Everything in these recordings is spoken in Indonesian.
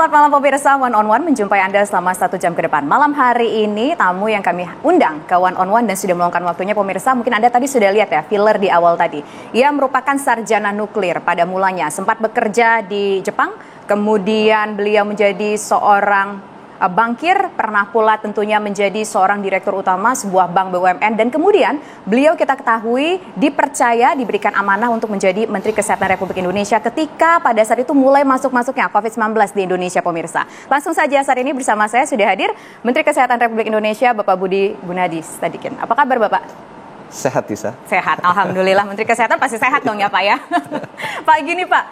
Selamat malam pemirsa, One on One menjumpai Anda selama 1 jam ke depan. Malam hari ini tamu yang kami undang ke One on One dan sudah meluangkan waktunya pemirsa. Mungkin Anda tadi sudah lihat ya filler di awal tadi. Ia merupakan sarjana nuklir pada mulanya. Sempat bekerja di Jepang, kemudian beliau menjadi seorang bankir, pernah pula tentunya menjadi seorang direktur utama sebuah bank BUMN, dan kemudian beliau kita ketahui dipercaya, diberikan amanah untuk menjadi Menteri Kesehatan Republik Indonesia ketika pada saat itu mulai masuk-masuknya COVID-19 di Indonesia pemirsa. Langsung saja saat ini bersama saya sudah hadir Menteri Kesehatan Republik Indonesia Bapak Budi Gunadi Sadikin. Apa kabar Bapak? Sehat, Tisa. Sehat, Alhamdulillah. Menteri Kesehatan pasti sehat dong ya Pak ya. Pak, gini Pak,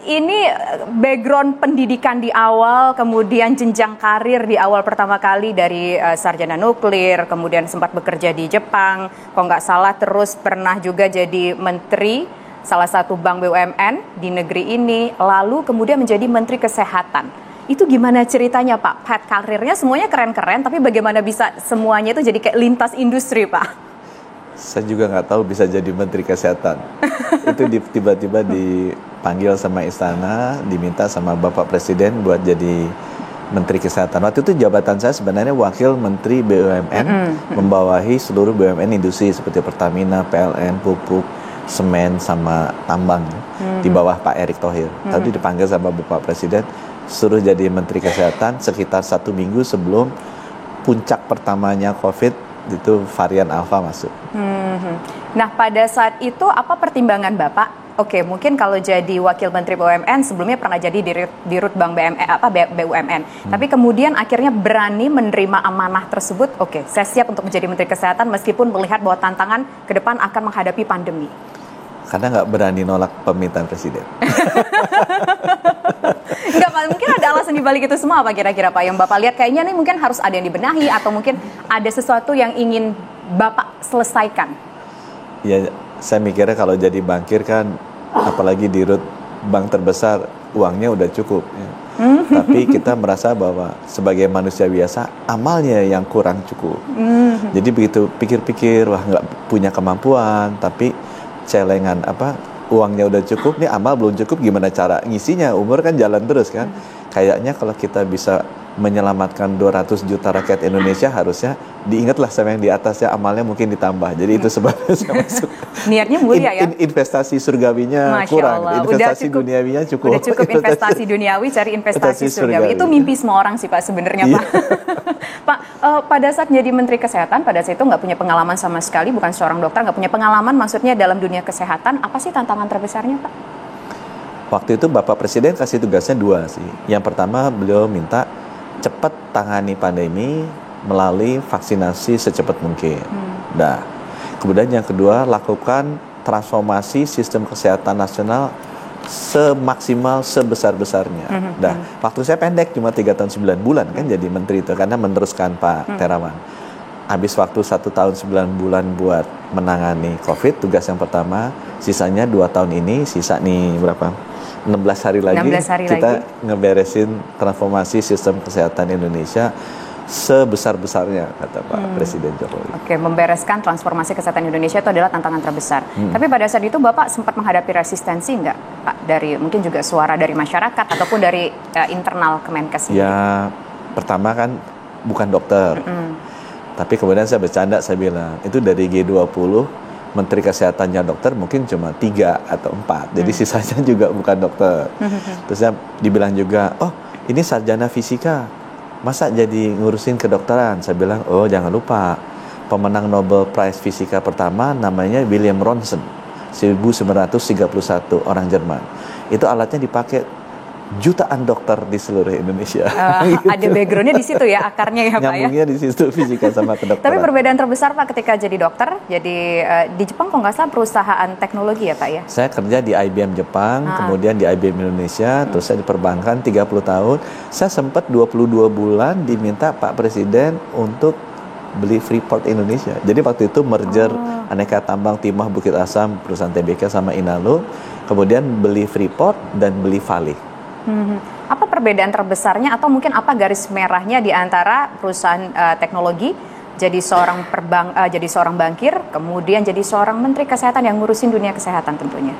ini background pendidikan di awal, kemudian jenjang karir di awal pertama kali dari sarjana nuklir, kemudian sempat bekerja di Jepang, kalau nggak salah terus pernah juga jadi menteri salah satu bank BUMN di negeri ini, lalu kemudian menjadi Menteri Kesehatan. Itu gimana ceritanya Pak? Path karirnya semuanya keren-keren, tapi bagaimana bisa semuanya itu jadi kayak lintas industri Pak? Saya juga nggak tahu bisa jadi Menteri Kesehatan. Itu tiba-tiba dipanggil sama istana, diminta sama Bapak Presiden buat jadi Menteri Kesehatan. Waktu itu jabatan saya sebenarnya Wakil Menteri BUMN, membawahi seluruh BUMN industri seperti Pertamina, PLN, Pupuk, Semen, sama Tambang, di bawah Pak Erick Thohir. Tadi dipanggil sama Bapak Presiden, suruh jadi Menteri Kesehatan sekitar 1 minggu sebelum puncak pertamanya COVID, itu varian Alpha masuk. Nah, pada saat itu apa pertimbangan Bapak? Oke, mungkin kalau jadi Wakil Menteri BUMN sebelumnya pernah jadi Dirut Bank BUMN. Tapi kemudian akhirnya berani menerima amanah tersebut. Oke, saya siap untuk menjadi Menteri Kesehatan meskipun melihat bahwa tantangan ke depan akan menghadapi pandemi. Karena nggak berani nolak permintaan Presiden. Enggak Pak, mungkin ada alasan di balik itu semua apa kira-kira Pak? Yang Bapak lihat kayaknya nih mungkin harus ada yang dibenahi atau mungkin ada sesuatu yang ingin Bapak selesaikan. Ya, saya mikirnya kalau jadi bankir kan, apalagi dirut bank terbesar, uangnya udah cukup. Ya. Tapi kita merasa bahwa sebagai manusia biasa, amalnya yang kurang cukup. Jadi begitu pikir-pikir, wah nggak punya kemampuan, tapi celengan uangnya udah cukup, nih amal belum cukup, gimana cara ngisinya? Umur kan jalan terus kan. Kayaknya kalau kita bisa menyelamatkan 200 juta rakyat Indonesia, harusnya diingatlah sama yang di atasnya, amalnya mungkin ditambah. Jadi itu sebabnya saya masuk. Niatnya mulia ya. Investasi surgawinya Masya kurang, Allah. investasi duniawinya cukup. Udah cukup investasi duniawi, cari investasi surgawi. Itu mimpi semua orang sih Pak sebenarnya Pak. Pak, pada saat jadi Menteri Kesehatan, pada saat itu nggak punya pengalaman sama sekali, bukan seorang dokter, nggak punya pengalaman maksudnya dalam dunia kesehatan. Apa sih tantangan terbesarnya Pak? Waktu itu Bapak Presiden kasih tugasnya 2 sih. Yang pertama beliau minta cepat tangani pandemi melalui vaksinasi secepat mungkin. Nah, kemudian yang kedua lakukan transformasi sistem kesehatan nasional semaksimal sebesar-besarnya. Nah, waktu saya pendek cuma 3 tahun 9 bulan kan jadi menteri itu karena meneruskan Pak Terawan. Habis waktu 1 tahun 9 bulan buat menangani COVID, tugas yang pertama, sisanya 2 tahun ini, sisa nih berapa? 16 hari lagi 16 hari kita lagi ngeberesin transformasi sistem kesehatan Indonesia sebesar-besarnya, kata Pak Presiden Jokowi. Oke, membereskan transformasi kesehatan Indonesia itu adalah tantangan terbesar. Tapi pada saat itu Bapak sempat menghadapi resistensi nggak Pak? Dari mungkin juga suara dari masyarakat ataupun dari internal Kemenkes? Ya, pertama kan bukan dokter. Tapi kemudian saya bercanda, saya bilang, itu dari G20, Menteri Kesehatannya dokter mungkin cuma 3 atau 4. Jadi sisanya juga bukan dokter. Terus saya dibilang juga, oh ini sarjana fisika, masa jadi ngurusin kedokteran? Saya bilang, oh jangan lupa, pemenang Nobel Prize Fisika pertama namanya William Ronson, 1931, orang Jerman. Itu alatnya dipakai jutaan dokter di seluruh Indonesia. Gitu. Ada backgroundnya di situ ya, akarnya ya Pak ya. Nyambungnya di situ, fisika sama kedokteran. Tapi perbedaan terbesar Pak ketika jadi dokter, jadi di Jepang kalau nggak salah perusahaan teknologi ya Pak ya? Saya kerja di IBM Jepang, kemudian di IBM Indonesia, terus saya di perbankan 30 tahun. Saya sempat 22 bulan diminta Pak Presiden untuk beli Freeport Indonesia. Jadi waktu itu merger Aneka Tambang Timah Bukit Asam, perusahaan TBK sama Inalum, kemudian beli Freeport dan beli Vale. Apa perbedaan terbesarnya atau mungkin apa garis merahnya di antara perusahaan teknologi jadi seorang bankir kemudian jadi seorang Menteri Kesehatan yang ngurusin dunia kesehatan tentunya?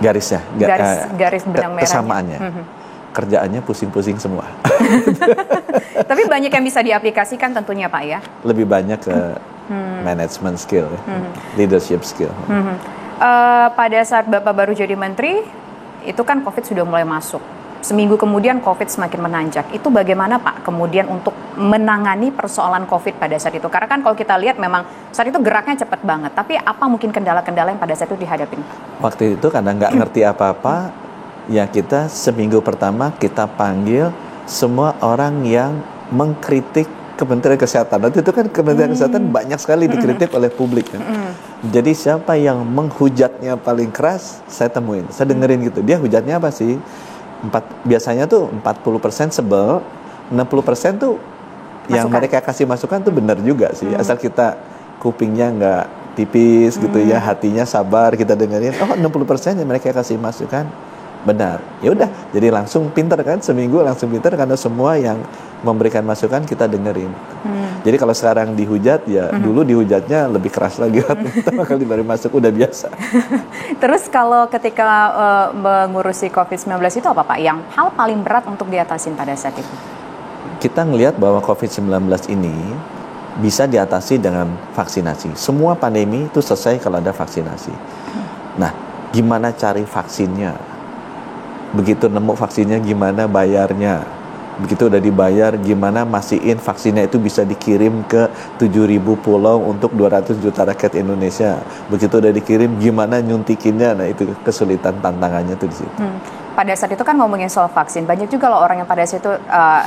Garisnya, garis benang merahnya. kesamaannya. kerjaannya pusing-pusing semua. Tapi banyak yang bisa diaplikasikan tentunya Pak ya? Lebih banyak ke management skill, ya. Leadership skill. Pada saat Bapak baru jadi menteri, itu kan COVID sudah mulai masuk. Seminggu kemudian COVID semakin menanjak. Itu bagaimana Pak kemudian untuk menangani persoalan COVID pada saat itu? Karena kan kalau kita lihat memang saat itu geraknya cepat banget. Tapi apa mungkin kendala-kendala yang pada saat itu dihadapin? Waktu itu karena nggak ngerti apa-apa, ya kita seminggu pertama kita panggil semua orang yang mengkritik Kementerian Kesehatan. Nanti itu kan Kementerian Kesehatan banyak sekali dikritik oleh publik kan. Jadi siapa yang menghujatnya paling keras, saya temuin, saya dengerin gitu. Dia hujatnya apa sih? Biasanya tuh 40% sebel, 60% tuh yang mereka kasih masukan tuh benar juga sih. Asal kita kupingnya nggak tipis gitu ya, hatinya sabar, kita dengerin. Oh 60% yang mereka kasih masukan benar. Ya udah, jadi langsung pinter kan, seminggu langsung pinter karena semua yang memberikan masukan kita dengerin. Jadi kalau sekarang dihujat ya dulu dihujatnya lebih keras lagi waktu pertama kali baru masuk, udah biasa. Terus kalau ketika mengurusi COVID-19 itu apa Pak yang hal paling berat untuk diatasin pada saat itu? Kita ngelihat bahwa COVID-19 ini bisa diatasi dengan vaksinasi. Semua pandemi itu selesai kalau ada vaksinasi. Nah, gimana cari vaksinnya? Begitu nemu vaksinnya gimana bayarnya? Begitu udah dibayar gimana mastiin vaksinnya itu bisa dikirim ke 7.000 pulau untuk 200 juta rakyat Indonesia. Begitu udah dikirim gimana nyuntikinnya? Nah itu kesulitan tantangannya tuh di situ. Pada saat itu kan ngomongin soal vaksin, banyak juga loh orang yang pada saat itu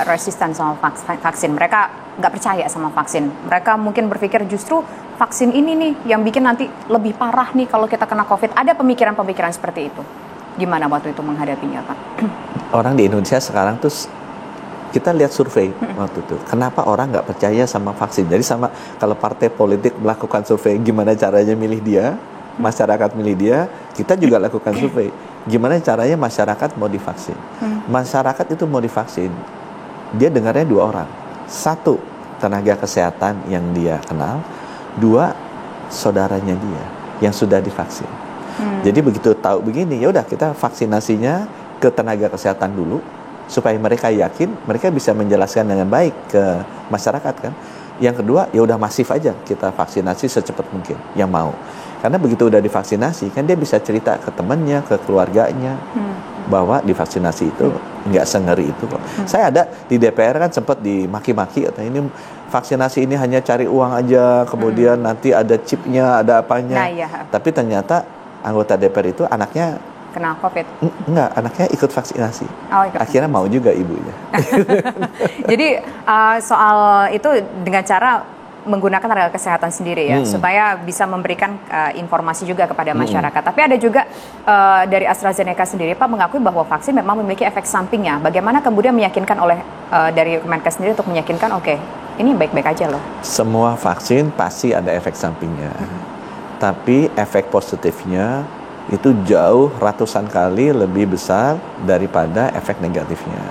resisten sama vaksin. Mereka nggak percaya sama vaksin. Mereka mungkin berpikir justru vaksin ini nih yang bikin nanti lebih parah nih kalau kita kena COVID. Ada pemikiran-pemikiran seperti itu. Gimana waktu itu menghadapinya Pak? Orang di Indonesia sekarang tuh kita lihat survei waktu itu. Kenapa orang nggak percaya sama vaksin? Jadi sama kalau partai politik melakukan survei gimana caranya milih dia, masyarakat milih dia, kita juga lakukan survei. Gimana caranya masyarakat mau divaksin? Masyarakat itu mau divaksin, dia dengarnya dua orang. Satu, tenaga kesehatan yang dia kenal. Dua, saudaranya dia yang sudah divaksin. Jadi begitu tahu begini, ya udah kita vaksinasinya ke tenaga kesehatan dulu supaya mereka yakin, mereka bisa menjelaskan dengan baik ke masyarakat kan. Yang kedua, ya udah masif aja kita vaksinasi secepat mungkin yang mau. Karena begitu udah divaksinasi kan dia bisa cerita ke temannya, ke keluarganya bahwa divaksinasi itu nggak sengeri itu kok. Saya ada di DPR kan sempat dimaki-maki katanya ini vaksinasi ini hanya cari uang aja, kemudian nanti ada chipnya, ada apanya. Nah, iya. Tapi ternyata anggota DPR itu anaknya kena COVID? Enggak, anaknya ikut vaksinasi. Oh, ikut akhirnya mau juga ibunya. Jadi soal itu dengan cara menggunakan tenaga kesehatan sendiri ya, supaya bisa memberikan informasi juga kepada masyarakat. Tapi ada juga dari AstraZeneca sendiri Pak mengakui bahwa vaksin memang memiliki efek sampingnya. Bagaimana kemudian meyakinkan oleh dari Kemenkes sendiri untuk meyakinkan oke, ini baik-baik aja loh. Semua vaksin pasti ada efek sampingnya. Tapi efek positifnya itu jauh ratusan kali lebih besar daripada efek negatifnya.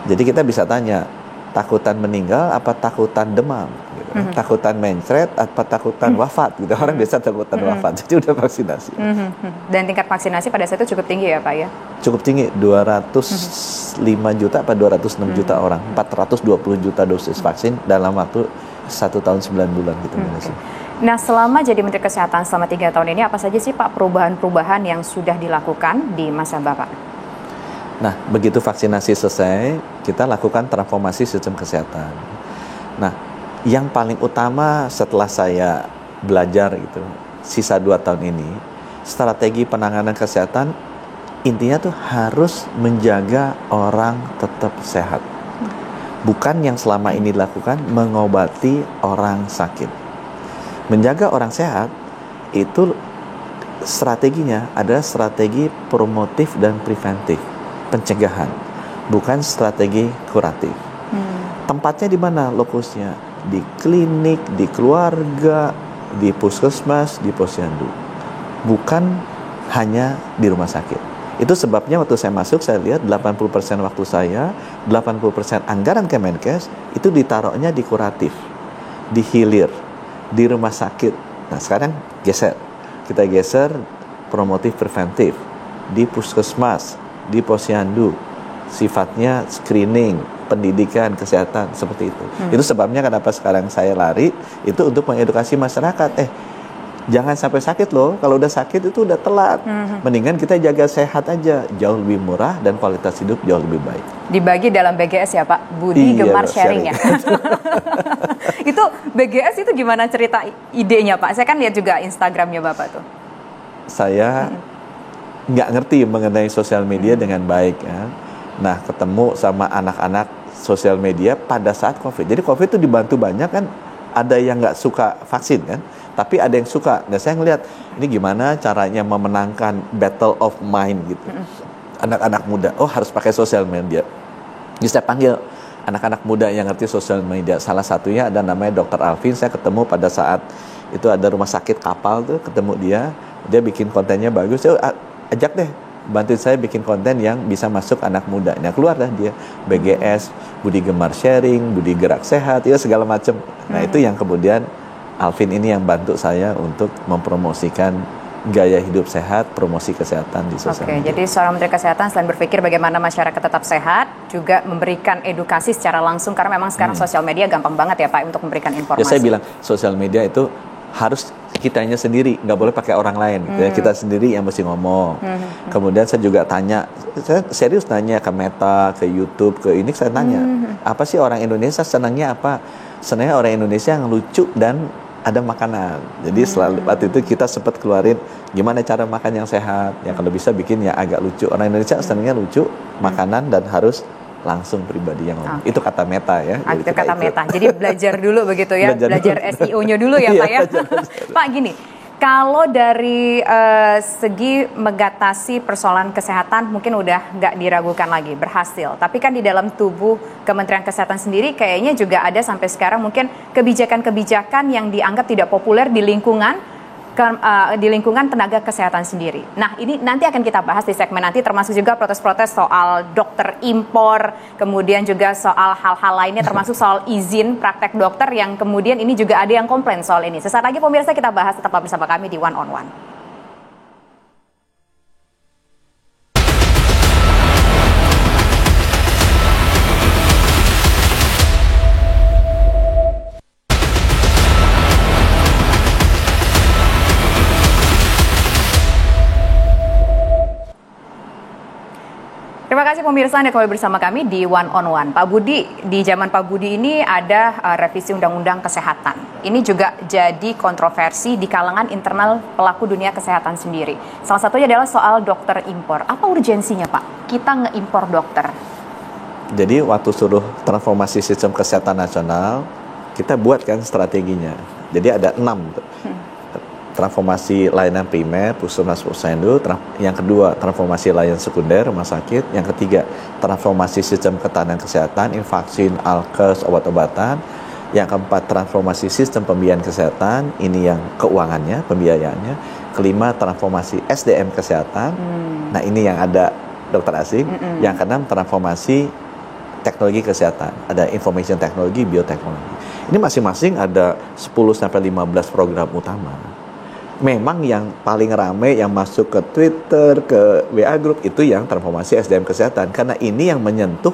Jadi kita bisa tanya, takutan meninggal apa takutan demam? Gitu. Takutan mencret apa takutan wafat? Gitu. Orang biasa takutan wafat, jadi udah vaksinasi. Dan tingkat vaksinasi pada saat itu cukup tinggi ya Pak ya? Cukup tinggi, 205 juta apa 206 juta orang, 420 juta dosis vaksin dalam waktu 1 tahun 9 bulan gitu. Nah, selama jadi Menteri Kesehatan selama 3 tahun ini, apa saja sih Pak perubahan-perubahan yang sudah dilakukan di masa Bapak? Nah, begitu vaksinasi selesai, kita lakukan transformasi sistem kesehatan. Nah, yang paling utama setelah saya belajar itu, sisa 2 tahun ini, strategi penanganan kesehatan, intinya tuh harus menjaga orang tetap sehat. Bukan yang selama ini dilakukan, mengobati orang sakit. Menjaga orang sehat itu strateginya adalah strategi promotif dan preventif, pencegahan, bukan strategi kuratif. Tempatnya di mana lokusnya? Di klinik, di keluarga, di puskesmas, di posyandu. Bukan hanya di rumah sakit. Itu sebabnya waktu saya masuk saya lihat 80% waktu saya, 80% anggaran Kemenkes itu ditaruhnya di kuratif, di hilir, di rumah sakit. Nah sekarang geser, kita geser promotif preventif di puskesmas, di posyandu, sifatnya screening, pendidikan, kesehatan, seperti itu. Itu sebabnya kenapa sekarang saya lari, itu untuk mengedukasi masyarakat. Jangan sampai sakit loh, kalau udah sakit itu udah telat. Mendingan kita jaga sehat aja, jauh lebih murah dan kualitas hidup jauh lebih baik. Dibagi dalam BGS ya Pak, Budi gemar sharing ya. Itu BGS itu gimana cerita idenya Pak? Saya kan lihat juga Instagramnya Bapak tuh. Saya nggak ngerti mengenai sosial media dengan baik ya. Nah, ketemu sama anak-anak sosial media pada saat COVID. Jadi COVID itu dibantu banyak kan, ada yang nggak suka vaksin kan, tapi ada yang suka. Dan saya ngelihat ini gimana caranya memenangkan battle of mind gitu. Anak-anak muda, harus pakai sosial media. Jadi saya panggil anak-anak muda yang ngerti sosial media. Salah satunya ada namanya Dr. Alvin. Saya ketemu pada saat itu ada rumah sakit kapal tuh, ketemu dia bikin kontennya bagus. Saya ajak deh, bantuin saya bikin konten yang bisa masuk anak muda. Nah, keluar dah dia BGS, Budi Gemar Sharing, Budi Gerak Sehat, ya segala macam. Nah, itu yang kemudian Alvin ini yang bantu saya untuk mempromosikan gaya hidup sehat, promosi kesehatan di sosial media. Jadi seorang Menteri Kesehatan selain berpikir bagaimana masyarakat tetap sehat, juga memberikan edukasi secara langsung, karena memang sekarang sosial media gampang banget ya Pak untuk memberikan informasi. Ya, saya bilang sosial media itu harus kitanya sendiri, nggak boleh pakai orang lain. Kita sendiri yang mesti ngomong. Kemudian saya juga tanya, saya serius tanya ke Meta, ke YouTube, ke ini saya tanya, apa sih orang Indonesia senangnya apa? Senangnya orang Indonesia yang lucu dan ada makanan. Jadi selalu waktu itu kita sempat keluarin gimana cara makan yang sehat. Ya kalau bisa bikin ya agak lucu. Orang Indonesia senangnya lucu, makanan dan harus langsung pribadi yang ngomong. Itu kata Meta ya. Itu kata Meta. Jadi belajar dulu begitu ya. Belajar SEO-nya dulu ya Pak ya. Pak gini, kalau dari segi mengatasi persoalan kesehatan mungkin udah nggak diragukan lagi, berhasil. Tapi kan di dalam tubuh Kementerian Kesehatan sendiri kayaknya juga ada sampai sekarang mungkin kebijakan-kebijakan yang dianggap tidak populer di lingkungan tenaga kesehatan sendiri. Nah, ini nanti akan kita bahas di segmen nanti, termasuk juga protes-protes soal dokter impor, kemudian juga soal hal-hal lainnya, termasuk soal izin praktek dokter yang kemudian ini juga ada yang komplain soal ini. Sesaat lagi pemirsa kita bahas, tetap bersama kami di One on One. Terima kasih pemirsa Anda kembali bersama kami di One on One. Pak Budi, di zaman Pak Budi ini ada revisi Undang-Undang Kesehatan. Ini juga jadi kontroversi di kalangan internal pelaku dunia kesehatan sendiri. Salah satunya adalah soal dokter impor. Apa urgensinya Pak? Kita ngeimpor dokter. Jadi waktu suruh transformasi sistem kesehatan nasional, kita buat kan strateginya. Jadi ada 6 tuh. Transformasi layanan primer, puskesmas posyandu. Yang kedua, transformasi layanan sekunder, rumah sakit. Yang ketiga, transformasi sistem ketahanan kesehatan, vaksin, alkes, obat-obatan. Yang keempat, transformasi sistem pembiayaan kesehatan. Ini yang keuangannya, pembiayaannya. Kelima, transformasi SDM kesehatan. Nah, ini yang ada dokter asing. Yang keenam, transformasi teknologi kesehatan. Ada information technology, bioteknologi. Ini masing-masing ada 10-15 program utama. Memang yang paling ramai yang masuk ke Twitter, ke WA Group itu yang transformasi SDM kesehatan, karena ini yang menyentuh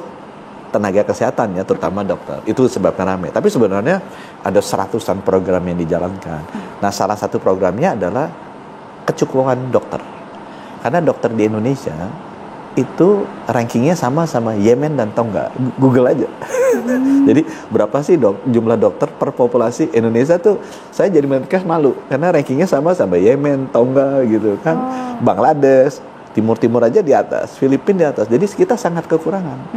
tenaga kesehatan ya, terutama dokter. Itu sebabnya ramai. Tapi sebenarnya ada 100-an program yang dijalankan. Nah, salah satu programnya adalah kecukupan dokter. Karena dokter di Indonesia itu rankingnya sama Yemen dan Tonga. Google aja. Jadi berapa sih jumlah dokter per populasi Indonesia tuh? Saya jadi Menkes malu karena rankingnya sama Yemen, Tonga gitu kan. Bangladesh, Timur aja di atas, Filipina di atas. Jadi kita sangat kekurangan.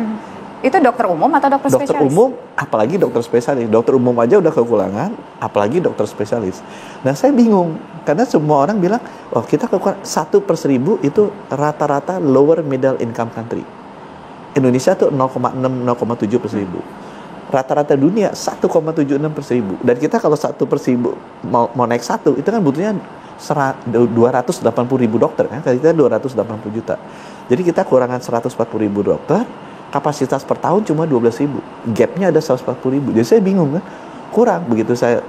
Itu dokter umum atau dokter spesialis? Dokter umum, apalagi dokter spesialis. Dokter umum aja udah kekurangan, apalagi dokter spesialis. Nah, saya bingung karena semua orang bilang, kita kekurangan 1/1000 itu rata-rata lower middle income country. Indonesia tuh 0,6-0,7/1000. Rata-rata dunia 1,76/1000. Dan kita kalau 1/1000 mau naik 1, itu kan butuhnya 280.000 dokter kan. Kita 280 juta. Jadi kita kurangan 140.000 dokter. Kapasitas per tahun cuma 12.000. Gapnya ada 140.000. Jadi saya bingung kan. Kurang. Begitu saya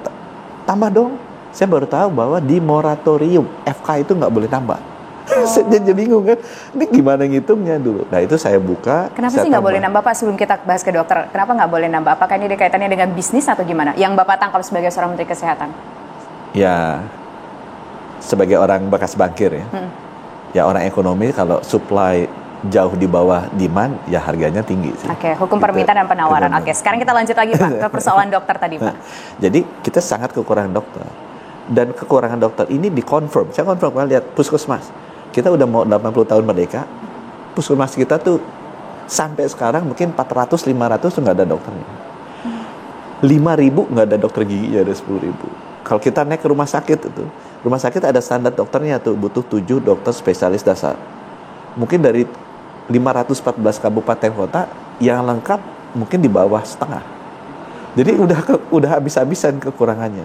tambah dong. Saya baru tahu bahwa di moratorium FK itu nggak boleh tambah. Saya jadi bingung kan, ini gimana ngitungnya dulu. Nah itu saya buka. Kenapa saya sih nggak tambah. boleh nambah Pak, sebelum kita bahas ke dokter? Kenapa nggak boleh nambah? Apakah ini ada kaitannya dengan bisnis atau gimana? Yang Bapak tangkap sebagai seorang Menteri Kesehatan? Ya, sebagai orang bekas bankir ya. Ya orang ekonomi kalau supply jauh di bawah demand, ya harganya tinggi sih. Oke, hukum permintaan dan penawaran. Oke, sekarang kita lanjut lagi Pak ke persoalan dokter tadi Pak. Jadi kita sangat kekurangan dokter. Dan kekurangan dokter ini dikonfirm. Saya konfirm, kalau lihat puskesmas. Kita udah mau 80 tahun merdeka. Puskesmas kita tuh sampai sekarang mungkin 400-500 tuh nggak ada dokternya. 5.000 nggak ada dokter gigi, ada 10.000. Kalau kita naik ke rumah sakit itu, rumah sakit ada standar dokternya tuh, butuh 7 dokter spesialis dasar. Mungkin dari 514 kabupaten kota yang lengkap mungkin di bawah setengah. Jadi udah habis-habisan kekurangannya.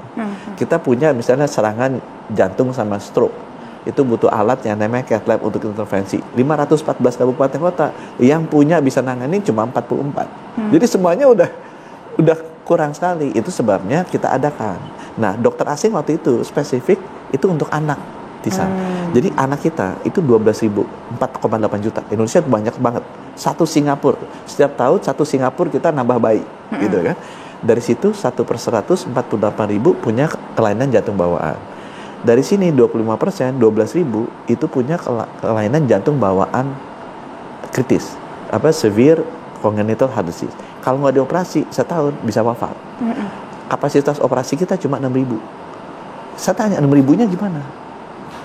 Kita punya misalnya serangan jantung sama stroke. Itu butuh alat yang namanya cath lab untuk intervensi. 514 kabupaten kota yang punya bisa nangani cuma 44. Jadi semuanya udah kurang sekali. Itu sebabnya kita adakan. Nah, dokter asing waktu itu spesifik itu untuk anak di sana. Jadi anak kita itu 12.000, 4,8 juta. Indonesia banyak banget. Satu Singapura. Setiap tahun satu Singapura kita nambah bayi, gitu kan. Dari situ 1/100, 48.000 punya kelainan jantung bawaan. Dari sini 25%, 12.000 itu punya kelainan jantung bawaan kritis. Severe congenital heart disease. Kalau nggak dioperasi setahun bisa wafat. Kapasitas operasi kita cuma 6.000. Saya tanya 6.000-nya gimana?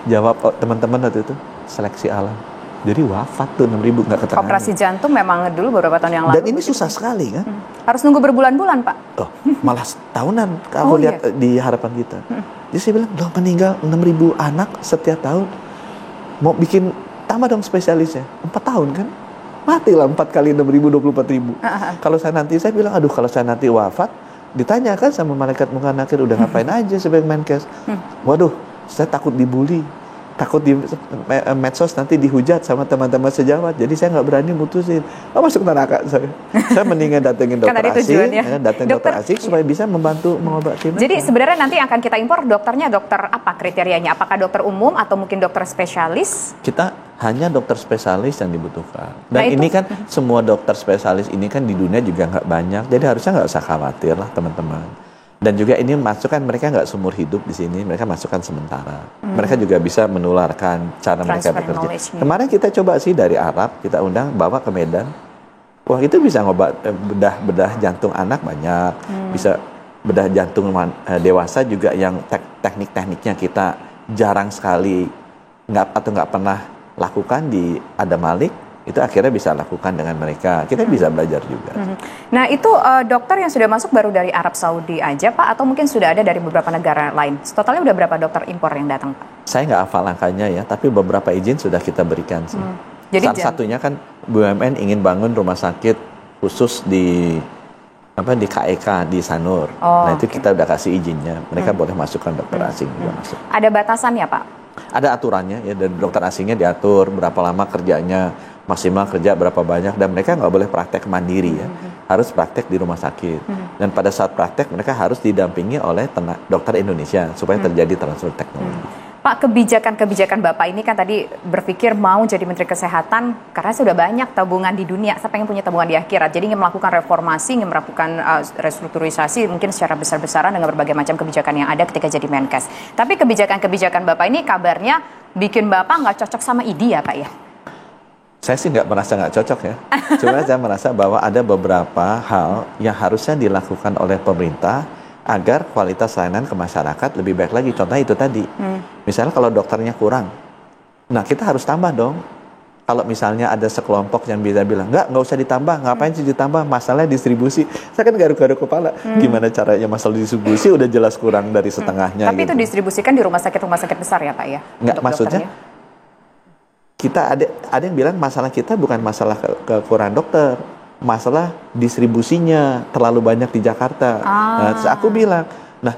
Jawab teman-teman waktu itu, seleksi alam. Jadi wafat tuh 6.000 nggak ketangani. Operasi jantung memang dulu beberapa tahun yang lalu. Dan ini susah sekali kan? Harus nunggu berbulan-bulan Pak. Oh, malah tahunan kalau lihat di harapan kita. Jadi saya bilang, dong meninggal 6.000 anak setiap tahun. Mau bikin tambah dong spesialisnya. 4 tahun kan? Matilah 4 kali 6.000, 24.000. Kalau saya bilang, aduh kalau saya nanti wafat, ditanyakan sama malaikat munkar nakir, udah ngapain aja sebagai Menkes? Waduh, saya takut dibully. Takut di medsos nanti dihujat sama teman-teman sejawat, jadi saya nggak berani mutusin. Masuk neraka saya. Saya mendingan datengin dokter asing, datengin dokter asing supaya bisa membantu mengobati. Jadi sebenarnya nanti akan kita impor dokternya dokter apa kriterianya? Apakah dokter umum atau mungkin dokter spesialis? Kita hanya dokter spesialis yang dibutuhkan. Dan ini kan semua dokter spesialis ini kan di dunia juga nggak banyak, jadi harusnya nggak usah khawatir lah teman-teman. Dan juga ini masukkan mereka nggak seumur hidup di sini, mereka masukkan sementara. Mereka juga bisa menularkan cara mereka bekerja. Kemarin kita coba sih dari Arab, kita undang bawa ke Medan. Wah itu bisa ngobat bedah jantung anak banyak, bisa bedah jantung dewasa juga yang teknik-tekniknya kita jarang sekali nggak pernah lakukan di Adam Malik. Itu akhirnya bisa lakukan dengan mereka. Kita bisa belajar juga. Nah itu dokter yang sudah masuk baru dari Arab Saudi aja Pak, atau mungkin sudah ada dari beberapa negara lain? Totalnya udah berapa dokter impor yang datang Pak? Saya nggak hafal angkanya ya, tapi beberapa izin sudah kita berikan sih. Jadi salah satunya kan BUMN ingin bangun rumah sakit khusus di KEK di Sanur. Nah itu kita udah kasih izinnya. Mereka boleh masukkan dokter asing juga masuk. Ada batasannya Pak? Ada aturannya ya, dan dokter asingnya diatur berapa lama kerjanya, maksimal kerja berapa banyak, dan mereka nggak boleh praktek mandiri ya, harus praktek di rumah sakit. Dan pada saat praktek mereka harus didampingi oleh dokter Indonesia supaya terjadi transfer teknologi. Pak, kebijakan Bapak ini kan tadi berpikir mau jadi Menteri Kesehatan karena sudah banyak tabungan di dunia. Saya pengen punya tabungan di akhirat. Jadi ingin melakukan reformasi, ingin melakukan restrukturisasi mungkin secara besar-besaran dengan berbagai macam kebijakan yang ada ketika jadi Menkes. Tapi kebijakan Bapak ini kabarnya bikin Bapak nggak cocok sama IDI ya Pak ya? Saya sih nggak cocok ya. Cuma saya merasa bahwa ada beberapa hal yang harusnya dilakukan oleh pemerintah agar kualitas layanan ke masyarakat lebih baik lagi. Contohnya itu tadi. Misalnya kalau dokternya kurang, nah kita harus tambah dong. Kalau misalnya ada sekelompok yang bisa bilang, nggak usah ditambah, ngapain sih ditambah, masalahnya distribusi. Saya kan garuk-garuk kepala, gimana caranya masalah distribusi udah jelas kurang dari setengahnya. Tapi gitu. Itu distribusikan di rumah sakit besar ya Pak ya? Nggak, maksudnya kita ada yang bilang masalah kita bukan masalah kekurangan dokter, masalah distribusinya terlalu banyak di Jakarta. Nah, aku bilang, nah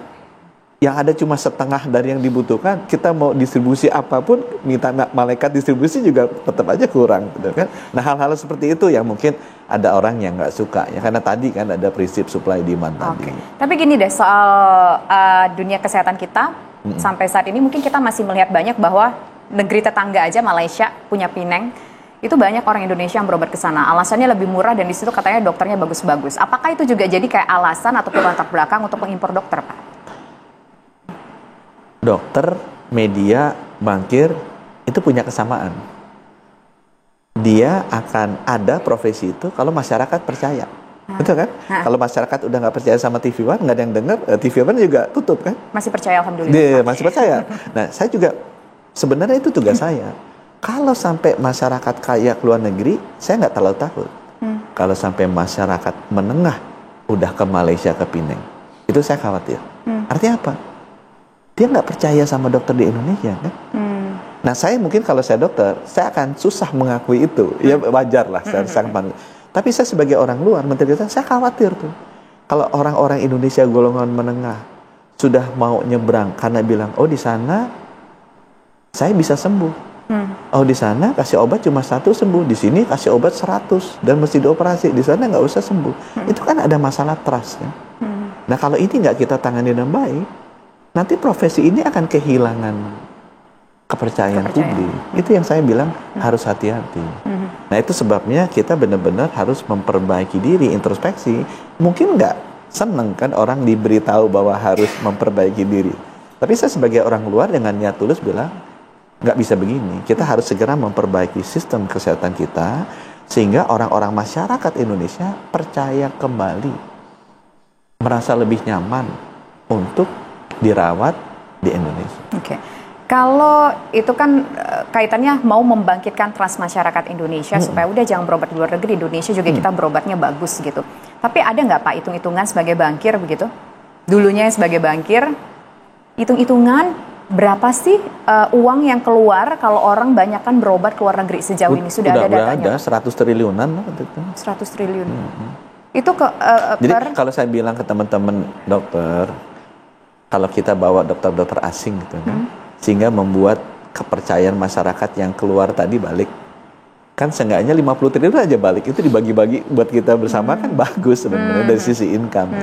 yang ada cuma setengah dari yang dibutuhkan, kita mau distribusi apapun, minta malaikat distribusi juga tetap aja kurang, gitu kan? Nah hal-hal seperti itu yang mungkin ada orang yang nggak suka ya, karena tadi kan ada prinsip supply demand tadi. Tapi gini deh, soal dunia kesehatan kita sampai saat ini mungkin kita masih melihat banyak bahwa negeri tetangga aja, Malaysia punya Penang, itu banyak orang Indonesia yang berobat ke sana. Alasannya lebih murah dan di situ katanya dokternya bagus-bagus. Apakah itu juga jadi kayak alasan ataupun latar belakang untuk mengimpor dokter, Pak? Dokter, media, bankir itu punya kesamaan. Dia akan ada profesi itu kalau masyarakat percaya. Betul kan? Kalau masyarakat udah nggak percaya sama TV One, nggak ada yang dengar, TV One juga tutup kan? Masih percaya, alhamdulillah. Dia masih percaya. Nah, saya juga sebenarnya itu tugas saya. Kalau sampai masyarakat kaya ke luar negeri, saya nggak terlalu takut. Kalau sampai masyarakat menengah udah ke Malaysia, ke Penang, itu saya khawatir. Artinya apa? Dia nggak percaya sama dokter di Indonesia kan? Nah, saya mungkin kalau saya dokter, saya akan susah mengakui itu. Ya wajar lah, saya sangat malu. Tapi saya sebagai orang luar, menteri kesehatan, saya khawatir tuh. Kalau orang-orang Indonesia golongan menengah sudah mau nyebrang karena bilang, oh di sana saya bisa sembuh. Oh di sana kasih obat cuma 1 sembuh, di sini kasih obat 100 dan mesti dioperasi, di sana nggak usah sembuh. Itu kan ada masalah trust kan. Nah kalau ini nggak kita tangani dengan baik, nanti profesi ini akan kehilangan kepercayaan publik. Itu yang saya bilang harus hati-hati. Nah itu sebabnya kita benar-benar harus memperbaiki diri, introspeksi. Mungkin nggak seneng kan orang diberitahu bahwa harus memperbaiki diri. Tapi saya sebagai orang luar dengan niat tulus bilang, nggak bisa begini. Kita harus segera memperbaiki sistem kesehatan kita sehingga orang-orang masyarakat Indonesia percaya kembali, merasa lebih nyaman untuk dirawat di Indonesia. Oke. Kalau itu kan kaitannya mau membangkitkan trust masyarakat Indonesia supaya udah jangan berobat di luar negeri, Indonesia juga kita berobatnya bagus gitu. Tapi ada nggak Pak hitung-hitungan sebagai bankir begitu? Dulunya sebagai bankir, hitung-hitungan berapa sih uang yang keluar kalau orang banyak kan berobat ke luar negeri sejauh ini? Sudah ada datanya? Ada 100 triliunan. 100 triliun. Itu jadi kalau saya bilang ke teman-teman dokter, kalau kita bawa dokter-dokter asing gitu kan, sehingga membuat kepercayaan masyarakat yang keluar tadi balik. Kan seenggaknya 50 triliun aja balik, itu dibagi-bagi buat kita bersama kan bagus sebenarnya dari sisi income.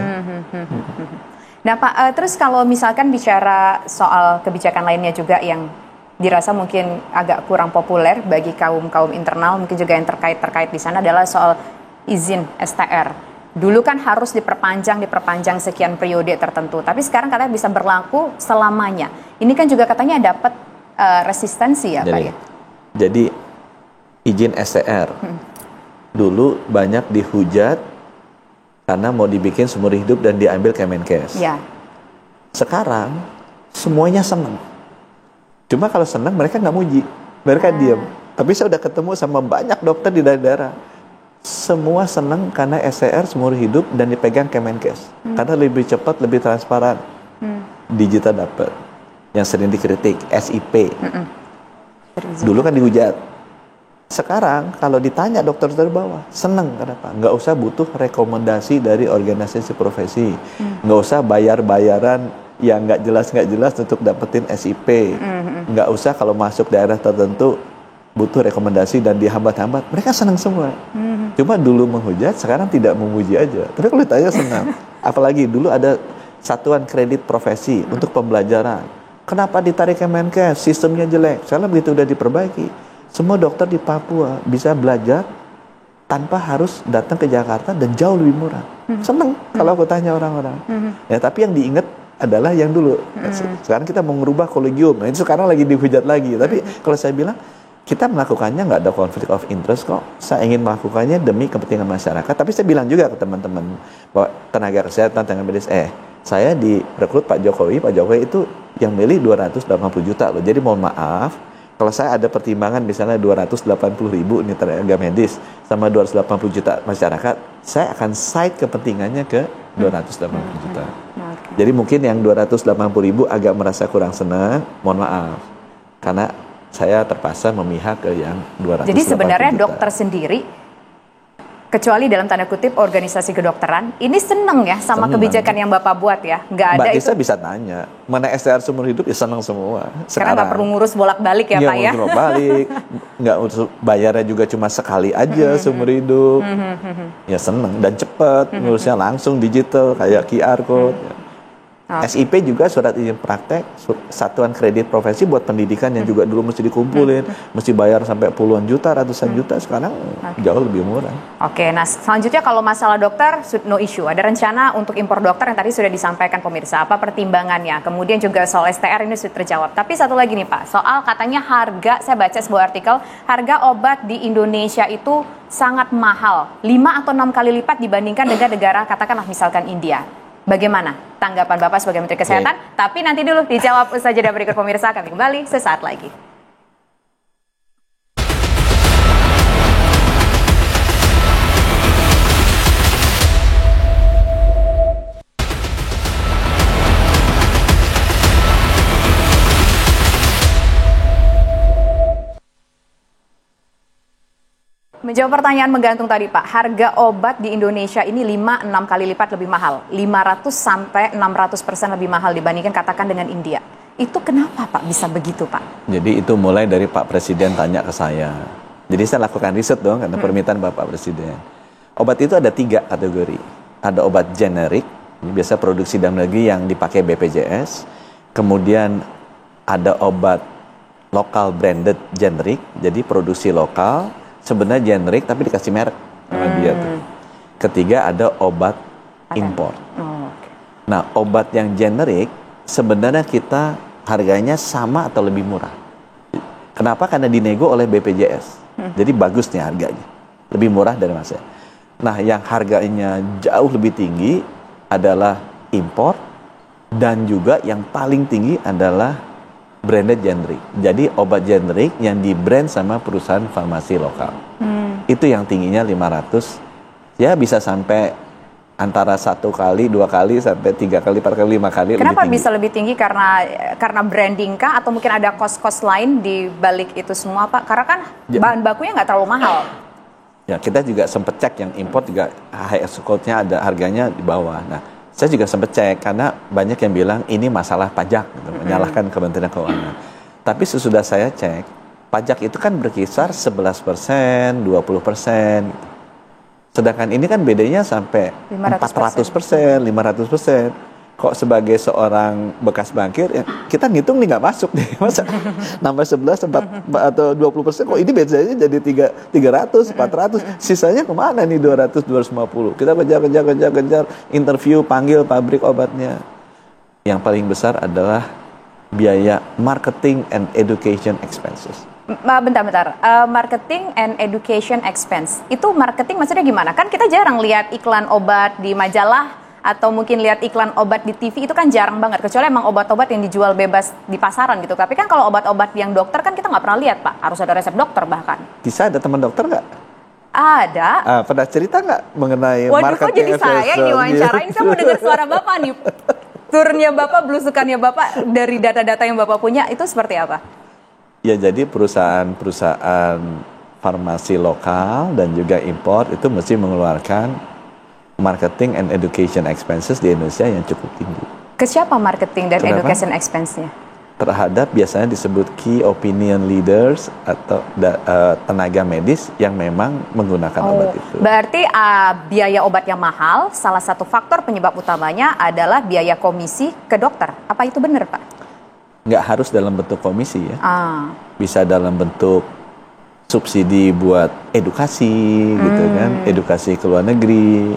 Nah Pak, terus kalau misalkan bicara soal kebijakan lainnya juga yang dirasa mungkin agak kurang populer bagi kaum internal, mungkin juga yang terkait di sana adalah soal izin STR. Dulu kan harus diperpanjang sekian periode tertentu, tapi sekarang katanya bisa berlaku selamanya. Ini kan juga katanya dapat resistensi ya Pak ya? Jadi izin STR dulu banyak dihujat karena mau dibikin seumur hidup dan diambil Kemenkes. Ya. Sekarang semuanya senang. Cuma kalau senang mereka nggak muji, mereka diam. Tapi saya udah ketemu sama banyak dokter di daerah-daerah. Semua senang karena STR seumur hidup dan dipegang Kemenkes. Karena lebih cepat, lebih transparan. Digital dapat. Yang sering dikritik, SIP. Dulu kan dihujat. Sekarang kalau ditanya dokter dari bawah, seneng. Kenapa? Nggak usah butuh rekomendasi dari organisasi profesi. Nggak usah bayar-bayaran yang nggak jelas untuk dapetin SIP. Nggak usah kalau masuk daerah tertentu butuh rekomendasi dan dihambat-hambat. Mereka senang semua. Cuma dulu menghujat, sekarang tidak memuji aja. Tapi kalau ditanya senang. Apalagi dulu ada satuan kredit profesi untuk pembelajaran. Kenapa ditarik Kemenkes? Sistemnya jelek. Sekarang begitu udah diperbaiki, semua dokter di Papua bisa belajar tanpa harus datang ke Jakarta dan jauh lebih murah. Seneng kalau aku tanya orang-orang. Ya, tapi yang diingat adalah yang dulu. Sekarang kita mau merubah kolegium. Nah, itu sekarang lagi dihujat lagi. Tapi kalau saya bilang, kita melakukannya nggak ada konflik of interest kok. Saya ingin melakukannya demi kepentingan masyarakat. Tapi saya bilang juga ke teman-teman bahwa tenaga kesehatan, tenaga medis, saya direkrut Pak Jokowi itu yang milih 280 juta loh. Jadi mohon maaf, kalau saya ada pertimbangan misalnya 280.000 ini tenaga medis sama 280 juta masyarakat, saya akan cite kepentingannya ke 280 juta. Jadi mungkin yang 280.000 agak merasa kurang senang, mohon maaf. Karena saya terpaksa memihak ke yang 280 Jadi sebenarnya juta. Dokter sendiri, kecuali dalam tanda kutip organisasi kedokteran, ini seneng ya sama kebijakan yang Bapak buat ya? Nggak ada Mbak itu. Tisa bisa tanya, mana STR seumur hidup ya seneng semua. Karena nggak perlu ngurus bolak-balik ya Pak ya? Nggak balik, nggak urus bayarnya juga cuma sekali aja seumur hidup. Ya seneng dan cepet, ngurusnya langsung digital kayak QR code. SIP juga surat izin praktek, satuan kredit profesi buat pendidikan yang juga dulu mesti dikumpulin, mesti bayar sampai puluhan juta, ratusan juta, sekarang jauh lebih murah. Oke, nah selanjutnya kalau masalah dokter, no issue. Ada rencana untuk impor dokter yang tadi sudah disampaikan pemirsa, apa pertimbangannya? Kemudian juga soal STR ini sudah terjawab. Tapi satu lagi nih Pak, soal katanya harga, saya baca sebuah artikel, harga obat di Indonesia itu sangat mahal, 5 atau 6 kali lipat dibandingkan dengan negara, katakanlah misalkan India. Bagaimana tanggapan Bapak sebagai Menteri Kesehatan? Tapi nanti dulu dijawab usaha jeda berikut pemirsa. Kami kembali sesaat lagi. Menjawab pertanyaan menggantung tadi Pak, harga obat di Indonesia ini 5-6 kali lipat lebih mahal, 500 sampai 600% lebih mahal dibandingkan katakan dengan India. Itu kenapa Pak bisa begitu Pak? Jadi itu mulai dari Pak Presiden tanya ke saya. Jadi saya lakukan riset dong karena permintaan Bapak Presiden. Obat itu ada 3 kategori. Ada obat generik, ini biasa produksi dalam negeri yang dipakai BPJS. Kemudian ada obat lokal branded generik, jadi produksi lokal. Sebenarnya generik tapi dikasih merek sama dia tuh. Ketiga ada obat impor. Nah obat yang generik sebenarnya kita harganya sama atau lebih murah. Kenapa? Karena dinego oleh BPJS. Jadi bagus nih harganya. Lebih murah dari masnya. Nah yang harganya jauh lebih tinggi adalah impor. Dan juga yang paling tinggi adalah branded generik. Jadi obat generik yang di brand sama perusahaan farmasi lokal. Itu yang tingginya 500. Ya bisa sampai antara 1 kali, 2 kali sampai 3 kali, 4 kali, 5 kali. Kenapa bisa lebih tinggi? Karena branding kah atau mungkin ada cost-cost lain di balik itu semua Pak? Karena kan bahan bakunya nggak terlalu mahal. Ya kita juga sempat cek yang impor juga high code-nya ada harganya di bawah. Nah saya juga sempat cek karena banyak yang bilang ini masalah pajak, gitu, menyalahkan Kementerian Keuangan. Tapi sesudah saya cek, pajak itu kan berkisar 11%, 20%. Gitu. Sedangkan ini kan bedanya sampai 400%, 500%. Kok sebagai seorang bekas bankir, ya, kita ngitung nih nggak masuk nih. Masa nambah 11, 4, atau 20%, kok ini bedanya jadi 300, 400. Sisanya kemana nih 200, 250? Kita kejar, interview, panggil pabrik obatnya. Yang paling besar adalah biaya marketing and education expenses. Bentar. Marketing and education expense. Itu marketing maksudnya gimana? Kan kita jarang lihat iklan obat di majalah, atau mungkin lihat iklan obat di TV, itu kan jarang banget. Kecuali emang obat-obat yang dijual bebas di pasaran gitu. Tapi kan kalau obat-obat yang dokter kan kita nggak pernah lihat Pak. Harus ada resep dokter bahkan. Bisa ada teman dokter nggak? Ada. Pernah cerita nggak mengenai Waduh, marketing? Kok jadi saya ini wawancarain? Saya mau dengar suara Bapak nih. Turnya Bapak, belusukannya Bapak dari data-data yang Bapak punya itu seperti apa? Ya jadi perusahaan farmasi lokal dan juga impor itu mesti mengeluarkan marketing and education expenses di Indonesia yang cukup tinggi. Ke siapa marketing dan education expense-nya? Terhadap biasanya disebut key opinion leaders atau tenaga medis yang memang menggunakan obat itu. Berarti biaya obat yang mahal, salah satu faktor penyebab utamanya adalah biaya komisi ke dokter. Apa itu benar Pak? Nggak harus dalam bentuk komisi ya. Bisa dalam bentuk subsidi buat edukasi gitu kan, edukasi ke luar negeri.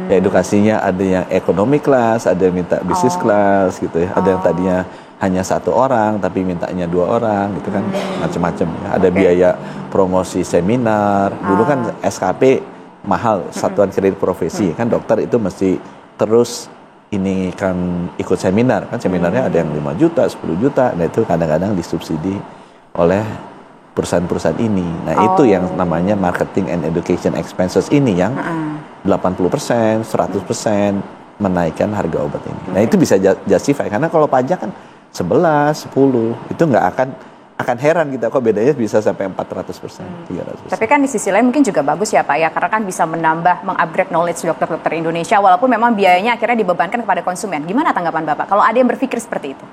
Ya, edukasinya ada yang ekonomi kelas, ada yang minta bisnis kelas gitu ya. Ada yang tadinya hanya 1 orang tapi mintanya 2 orang gitu kan, macam-macam ya. Ada biaya promosi seminar. Dulu kan SKP mahal, satuan kredit profesi kan, dokter itu mesti terus ini kan ikut seminar kan, seminarnya ada yang 5 juta, 10 juta. Nah itu kadang-kadang disubsidi oleh perusahaan-perusahaan ini. Nah itu yang namanya marketing and education expenses ini yang 80%, 100% menaikkan harga obat ini. Nah itu bisa justify karena kalau pajak kan 11, 10 itu nggak akan heran kita kok bedanya bisa sampai 400%, 300%. Tapi kan di sisi lain mungkin juga bagus ya Pak ya, karena kan bisa menambah, mengupgrade knowledge dokter-dokter Indonesia walaupun memang biayanya akhirnya dibebankan kepada konsumen. Gimana tanggapan Bapak kalau ada yang berpikir seperti itu?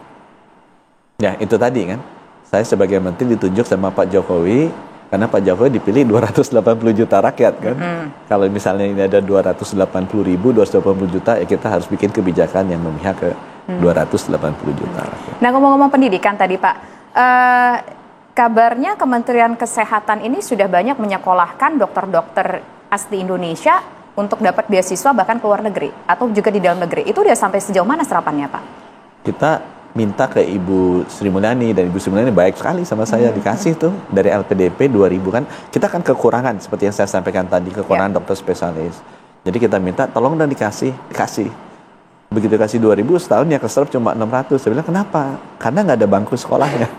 Ya itu tadi kan, saya sebagai menteri ditunjuk sama Pak Jokowi Karena Pak Jokowi dipilih 280 juta rakyat kan. Kalau misalnya ini ada 280 juta, ya kita harus bikin kebijakan yang memihak ke 280 juta rakyat. Nah, ngomong-ngomong pendidikan tadi Pak, kabarnya Kementerian Kesehatan ini sudah banyak menyekolahkan dokter-dokter asli Indonesia untuk dapat beasiswa bahkan ke luar negeri atau juga di dalam negeri. Itu udah sampai sejauh mana serapannya Pak? Kita minta ke Ibu Sri Mulyani, dan Ibu Sri Mulyani baik sekali sama saya, dikasih tuh dari LPDP 2000 kan. Kita kan kekurangan seperti yang saya sampaikan tadi, kekurangan dokter spesialis. Jadi kita minta tolong dan dikasih. Begitu kasih 2000, setahun yang keserap cuma 600. Saya bilang kenapa? Karena nggak ada bangku sekolahnya.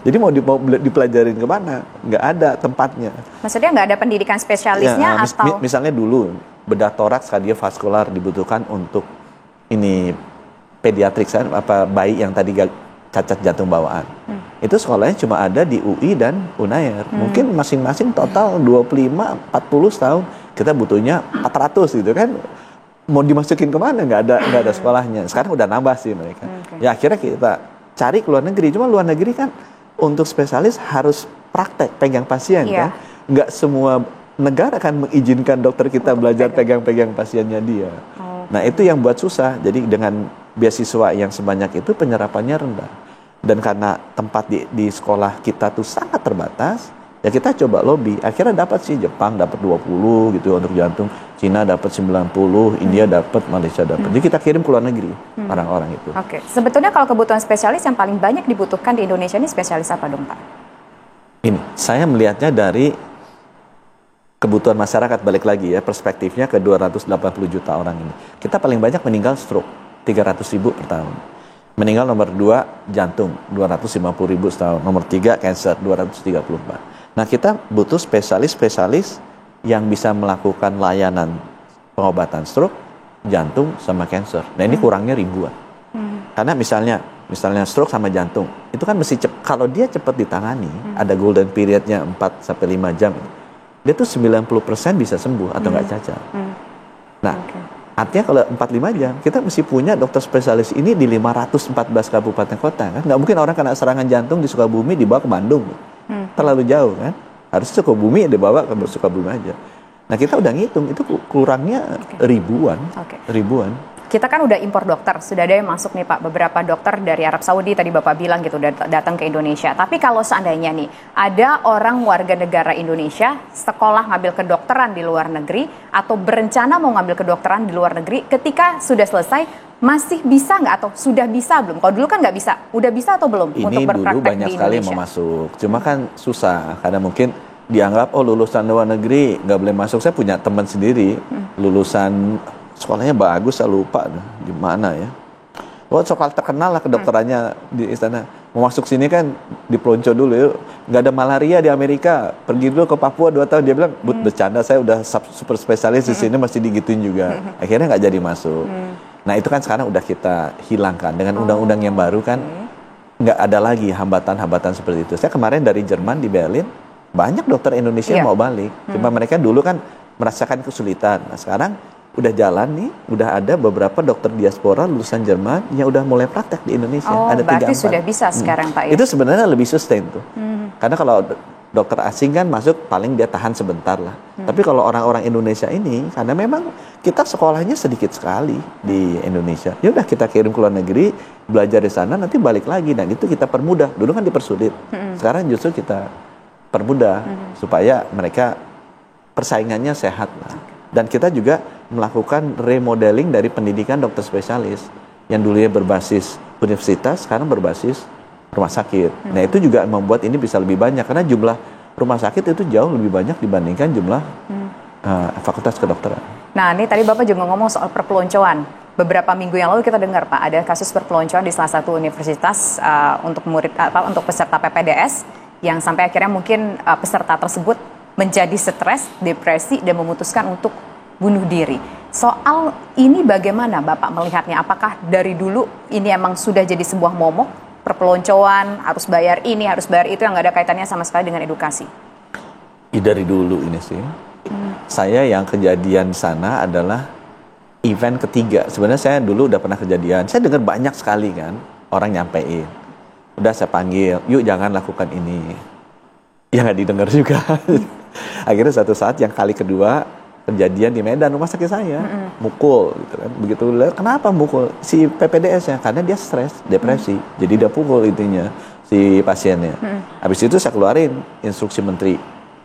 Jadi mau dipelajarin kemana? Nggak ada tempatnya. Maksudnya nggak ada pendidikan spesialisnya atau? Misalnya dulu bedah toraks kardiovaskular dibutuhkan untuk ini pediatrik, bayi yang tadi cacat jantung bawaan. Itu sekolahnya cuma ada di UI dan Unair. Mungkin masing-masing total 25-40 tahun. Kita butuhnya 400 gitu kan. Mau dimasukin kemana? Nggak ada sekolahnya. Sekarang udah nambah sih mereka. Ya akhirnya kita cari ke luar negeri. Cuma luar negeri kan untuk spesialis harus praktek pegang pasien kan. Nggak semua negara kan mengizinkan dokter kita belajar pegang-pegang pasiennya dia. Nah itu yang buat susah. Jadi dengan beasiswa yang sebanyak itu penyerapannya rendah. Dan karena tempat di sekolah kita tuh sangat terbatas, ya kita coba lobby. Akhirnya dapat sih, Jepang dapat 20 gitu untuk jantung, Cina dapat 90, India dapat, Malaysia dapat. Jadi kita kirim ke luar negeri orang-orang itu. Oke. Sebetulnya kalau kebutuhan spesialis yang paling banyak dibutuhkan di Indonesia ini spesialis apa dong Pak? Ini, saya melihatnya dari kebutuhan masyarakat, balik lagi ya, perspektifnya ke 280 juta orang ini. Kita paling banyak meninggal stroke, 300.000 per tahun. Meninggal nomor 2 jantung, 250.000 setahun. Nomor 3 cancer, 234. Nah kita butuh spesialis-spesialis yang bisa melakukan layanan pengobatan stroke, jantung, sama cancer. Nah ini kurangnya ribuan. Karena misalnya stroke sama jantung, itu kan mesti kalau dia cepat ditangani, ada golden periodnya 4-5 jam, dia tuh 90% bisa sembuh atau nggak cacat. Nah, artinya kalau 4-5 jam, kita mesti punya dokter spesialis ini di 514 kabupaten kota kan. Nggak mungkin orang kena serangan jantung di Sukabumi dibawa ke Bandung. Terlalu jauh kan. Harus Sukabumi dibawa ke Sukabumi aja. Nah, kita udah ngitung, itu kurangnya ribuan. Kita kan udah impor dokter, sudah ada yang masuk nih Pak, beberapa dokter dari Arab Saudi tadi Bapak bilang gitu datang ke Indonesia. Tapi kalau seandainya nih ada orang warga negara Indonesia sekolah ngambil kedokteran di luar negeri atau berencana mau ngambil kedokteran di luar negeri, ketika sudah selesai masih bisa nggak atau sudah bisa belum? Kalau dulu kan nggak bisa, udah bisa atau belum ini untuk berpraktek dulu banyak di sekali Indonesia? mau masuk, cuma kan susah karena mungkin dianggap lulusan luar negeri nggak boleh masuk. Saya punya teman sendiri lulusan sekolahnya bagus, saya lupa di mana ya. Sekolah terkenal lah kedokterannya di istana. Mau masuk sini kan dipelonco dulu yuk. Nggak ada malaria di Amerika. Pergi dulu ke Papua 2 tahun. Dia bilang, bercanda, saya udah super spesialis di sini masih digituin juga. Akhirnya nggak jadi masuk. Nah itu kan sekarang udah kita hilangkan. Dengan undang-undang yang baru kan nggak ada lagi hambatan-hambatan seperti itu. Saya kemarin dari Jerman di Berlin, banyak dokter Indonesia yang mau balik. Cuma mereka dulu kan merasakan kesulitan. Nah sekarang udah jalan nih, udah ada beberapa dokter diaspora lulusan Jerman yang udah mulai praktek di Indonesia. Ada 3-4. Berarti sudah bisa sekarang Pak ya? Itu sebenarnya lebih sustain tuh. Karena kalau dokter asing kan masuk paling dia tahan sebentar lah. Tapi kalau orang-orang Indonesia ini, karena memang kita sekolahnya sedikit sekali di Indonesia. Ya udah kita kirim ke luar negeri, belajar di sana, nanti balik lagi. Dan itu kita permudah. Dulu kan dipersulit. Sekarang justru kita permudah supaya mereka persaingannya sehat lah. Dan kita juga melakukan remodeling dari pendidikan dokter spesialis yang dulunya berbasis universitas, sekarang berbasis rumah sakit. Nah itu juga membuat ini bisa lebih banyak karena jumlah rumah sakit itu jauh lebih banyak dibandingkan jumlah fakultas kedokteran. Nah ini tadi Bapak juga ngomong soal perpeloncoan. Beberapa minggu yang lalu kita dengar Pak ada kasus perpeloncoan di salah satu universitas untuk untuk peserta PPDS yang sampai akhirnya mungkin peserta tersebut menjadi stres, depresi, dan memutuskan untuk bunuh diri. Soal ini bagaimana Bapak melihatnya? Apakah dari dulu ini emang sudah jadi sebuah momok, perpeloncoan, harus bayar ini, harus bayar itu, yang nggak ada kaitannya sama sekali dengan edukasi? Dari dulu ini sih. Saya yang kejadian di sana adalah event ketiga. Sebenarnya saya dulu udah pernah kejadian. Saya dengar banyak sekali kan, orang nyampein. Udah saya panggil, yuk jangan lakukan ini. Ya nggak didengar juga. Akhirnya satu saat yang kali kedua kejadian di Medan rumah sakit saya, mukul gitu kan. Begitu lihat kenapa mukul si PPDS-nya, karena dia stres, depresi. Jadi dia pukul intinya si pasiennya. Habis itu saya keluarin instruksi menteri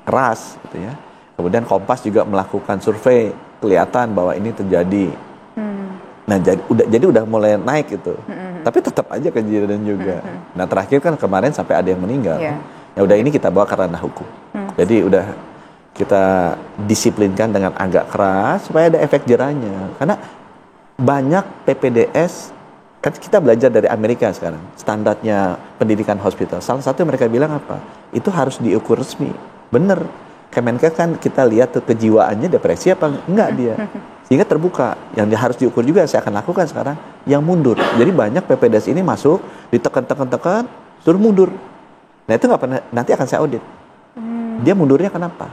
keras gitu ya. Kemudian Kompas juga melakukan survei, kelihatan bahwa ini terjadi. Nah, jadi udah mulai naik itu. Tapi tetap aja kejadian juga. Nah, terakhir kan kemarin sampai ada yang meninggal. Ya udah, ini kita bawa ke ranah hukum. Jadi udah kita disiplinkan dengan agak keras supaya ada efek jerahnya. Karena banyak PPDS, kan kita belajar dari Amerika sekarang, standarnya pendidikan hospital. Salah satu yang mereka bilang apa? Itu harus diukur resmi. Bener. Kemenkes kan kita lihat tuh kejiwaannya depresi apa enggak dia. Sehingga terbuka. Yang dia harus diukur juga saya akan lakukan sekarang, yang mundur. Jadi banyak PPDS ini masuk, ditekan, suruh mundur. Nah itu nggak pernah, nanti akan saya audit. Dia mundurnya kenapa?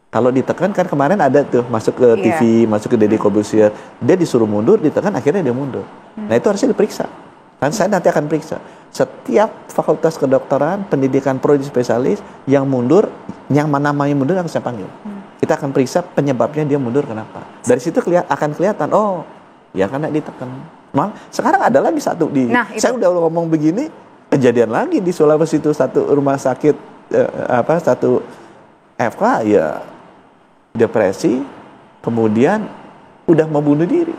Kalau ditekan kan kemarin ada tuh masuk ke TV, masuk ke Deddy Corbuzier, dia disuruh mundur, ditekan akhirnya dia mundur. Nah itu harusnya diperiksa. Kan saya nanti akan periksa. Setiap fakultas kedokteran, pendidikan prodi spesialis yang mundur, yang namanya mundur akan saya panggil. Kita akan periksa penyebabnya dia mundur kenapa. Dari situ akan kelihatan, oh ya karena ditekan. Mal, sekarang ada lagi satu di, saya udah ngomong begini, kejadian lagi di Sulawesi itu satu rumah sakit satu FK ya depresi, kemudian udah mau bunuh diri.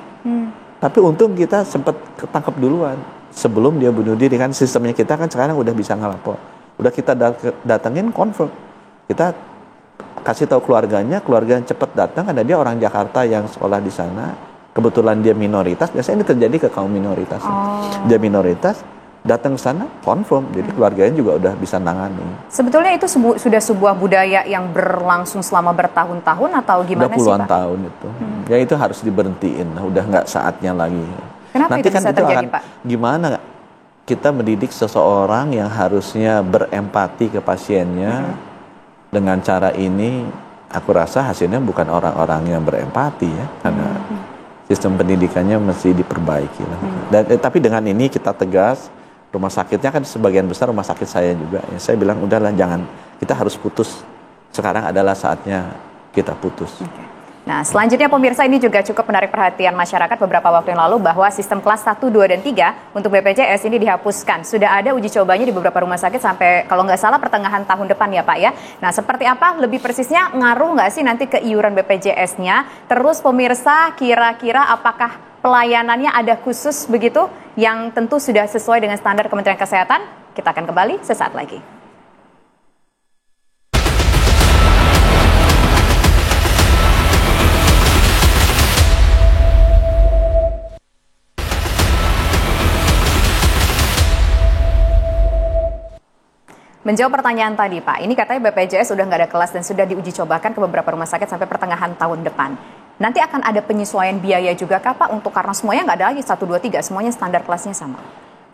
Tapi untung kita sempat ketangkap duluan sebelum dia bunuh diri, kan sistemnya kita kan sekarang udah bisa ngelapor. Udah kita datengin confirm. Kita kasih tahu keluarganya cepat datang karena dia orang Jakarta yang sekolah di sana. Kebetulan dia minoritas, biasanya ini terjadi ke kaum minoritas. Dia minoritas, datang ke sana, confirm. Jadi keluarganya juga udah bisa nangani. Sebetulnya itu sudah sebuah budaya yang berlangsung selama bertahun-tahun atau gimana sih, Pak? Udah puluhan tahun itu. Ya itu harus diberhentiin, udah nggak saatnya lagi. Kenapa nanti itu kan bisa terjadi, akan, Pak? Gimana kita mendidik seseorang yang harusnya berempati ke pasiennya dengan cara ini, aku rasa hasilnya bukan orang-orang yang berempati ya, karena sistem pendidikannya mesti diperbaiki lah. Tapi dengan ini kita tegas, rumah sakitnya kan sebagian besar rumah sakit saya juga. Ya, saya bilang udahlah jangan, kita harus putus. Sekarang adalah saatnya kita putus. Nah, selanjutnya pemirsa, ini juga cukup menarik perhatian masyarakat beberapa waktu yang lalu bahwa sistem kelas 1, 2, dan 3 untuk BPJS ini dihapuskan. Sudah ada uji cobanya di beberapa rumah sakit sampai kalau nggak salah pertengahan tahun depan ya Pak ya. Nah, seperti apa? Lebih persisnya ngaruh nggak sih nanti ke iuran BPJS-nya? Terus pemirsa, kira-kira apakah pelayanannya ada khusus begitu yang tentu sudah sesuai dengan standar Kementerian Kesehatan? Kita akan kembali sesaat lagi. Menjawab pertanyaan tadi Pak, ini katanya BPJS sudah nggak ada kelas dan sudah diuji cobakan ke beberapa rumah sakit sampai pertengahan tahun depan. Nanti akan ada penyesuaian biaya juga kah Pak? Untuk karena semuanya nggak ada lagi 1, 2, 3, semuanya standar kelasnya sama.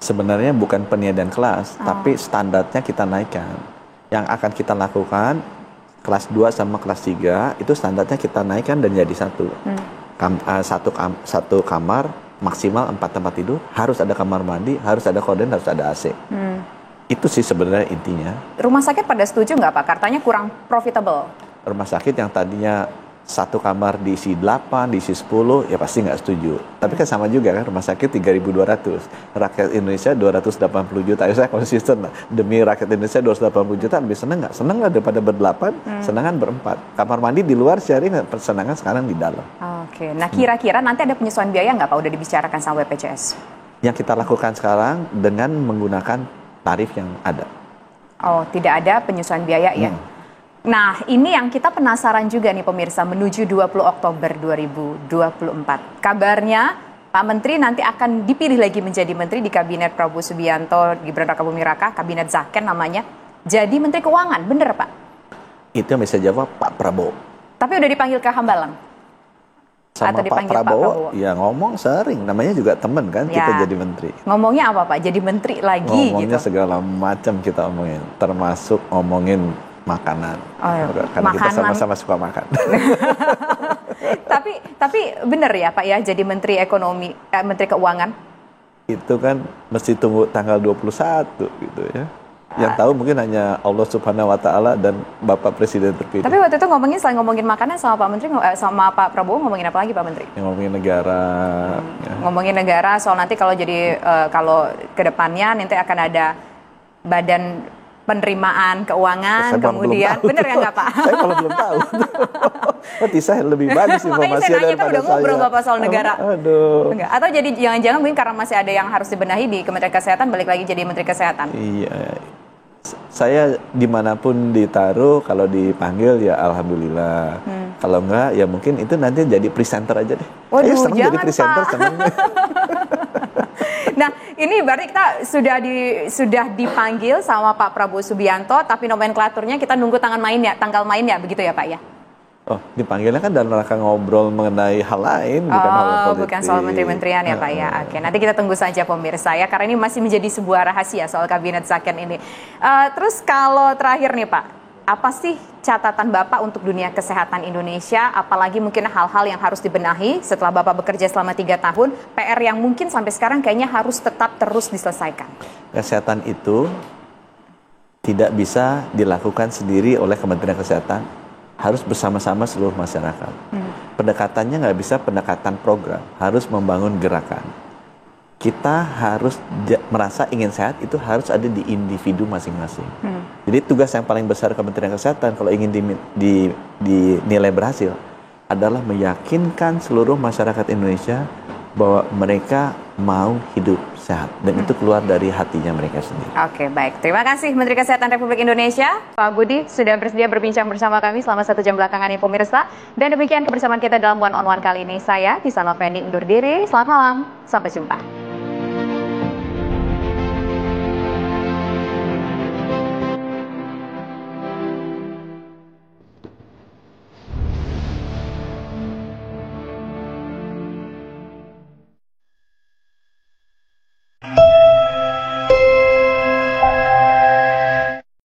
Sebenarnya bukan peniadaan kelas, tapi standarnya kita naikkan. Yang akan kita lakukan kelas 2 sama kelas 3 itu standarnya kita naikkan dan jadi satu. Satu kamar maksimal 4 tempat tidur, harus ada kamar mandi, harus ada korden, harus ada AC. Itu sih sebenarnya intinya. Rumah sakit pada setuju nggak Pak? Katanya kurang profitable. Rumah sakit yang tadinya satu kamar diisi 8, diisi 10, ya pasti nggak setuju. Tapi kan sama juga kan, rumah sakit 3.200. Rakyat Indonesia 280 juta. Saya konsisten lah. Demi rakyat Indonesia 280 juta, lebih seneng nggak? Seneng lah daripada berdelapan, senangan berempat. Kamar mandi di luar sharing, persenangan sekarang di dalam. Oke, nah kira-kira nanti ada penyesuaian biaya nggak Pak? Udah dibicarakan sama BPJS? Yang kita lakukan sekarang dengan menggunakan tarif yang ada. Oh, tidak ada penyesuaian biaya ya? Nah, ini yang kita penasaran juga nih pemirsa, menuju 20 Oktober 2024. Kabarnya Pak Menteri nanti akan dipilih lagi menjadi Menteri di Kabinet Prabowo Subianto, Gibran Rakabuming Raka, Kabinet Zaken namanya. Jadi Menteri Keuangan, bener Pak? Itu yang bisa jawab Pak Prabowo. Tapi udah dipanggil ke Hambalang? Sama Pak Prabowo, ya ngomong sering, namanya juga temen kan, ya. Kita jadi menteri. Ngomongnya apa Pak? Jadi menteri lagi ngomongnya gitu? Segala macam kita omongin, termasuk ngomongin makanan. Oh, ya. Karena makanan. Kita sama-sama suka makan. tapi bener ya Pak ya, jadi menteri ekonomi, menteri keuangan? Itu kan mesti tunggu tanggal 21 gitu ya. Yang tahu mungkin hanya Allah Subhanahu Wa Taala dan Bapak Presiden terpilih. Tapi waktu itu ngomongin, selain ngomongin makanan sama Pak Menteri, sama Pak Prabowo ngomongin apa lagi Pak Menteri? Yang ngomongin negara. Ya. Ngomongin negara, soal nanti kalau jadi kalau kedepannya nanti akan ada badan penerimaan keuangan, kemudian bener ya nggak Pak? Saya malah belum tahu. Berarti saya lebih bagus informasi daripada saya. Makanya udah ngobrol Bapak soal negara. Aduh. Enggak. Atau jadi jangan-jangan mungkin karena masih ada yang harus dibenahi di Kementerian Kesehatan, balik lagi jadi Menteri Kesehatan. Iya. Saya dimanapun ditaruh, kalau dipanggil ya alhamdulillah. Kalau enggak ya mungkin itu nanti jadi presenter aja deh. Waduh, senang jadi presenter, Pak. senang. Nah, ini berarti kita sudah dipanggil sama Pak Prabowo Subianto, tapi nomenklaturnya kita nunggu tanggal mainnya, begitu ya Pak ya? Oh, dipanggilnya kan dalam rangka ngobrol mengenai hal lain, bukan hal politik. Bukan soal menteri-menterian ya Pak ya. Oke, nanti kita tunggu saja pemirsa ya, karena ini masih menjadi sebuah rahasia soal kabinet Zaken ini. Terus kalau terakhir nih Pak, apa sih catatan Bapak untuk dunia kesehatan Indonesia, apalagi mungkin hal-hal yang harus dibenahi setelah Bapak bekerja selama 3 tahun, PR yang mungkin sampai sekarang kayaknya harus tetap terus diselesaikan? Kesehatan itu tidak bisa dilakukan sendiri oleh Kementerian Kesehatan, harus bersama-sama seluruh masyarakat. Pendekatannya nggak bisa pendekatan program, harus membangun gerakan. Kita harus merasa ingin sehat itu harus ada di individu masing-masing. Jadi tugas yang paling besar Kementerian Kesehatan kalau ingin dinilai berhasil adalah meyakinkan seluruh masyarakat Indonesia bahwa mereka mau hidup sehat dan itu keluar dari hatinya mereka sendiri. Oke, baik. Terima kasih Menteri Kesehatan Republik Indonesia, Pak Budi, sudah bersedia berbincang bersama kami selama 1 jam belakangan ini pemirsa. Dan demikian kebersamaan kita dalam One on One kali ini. Saya Tisa Noveni undur diri. Selamat malam, sampai jumpa.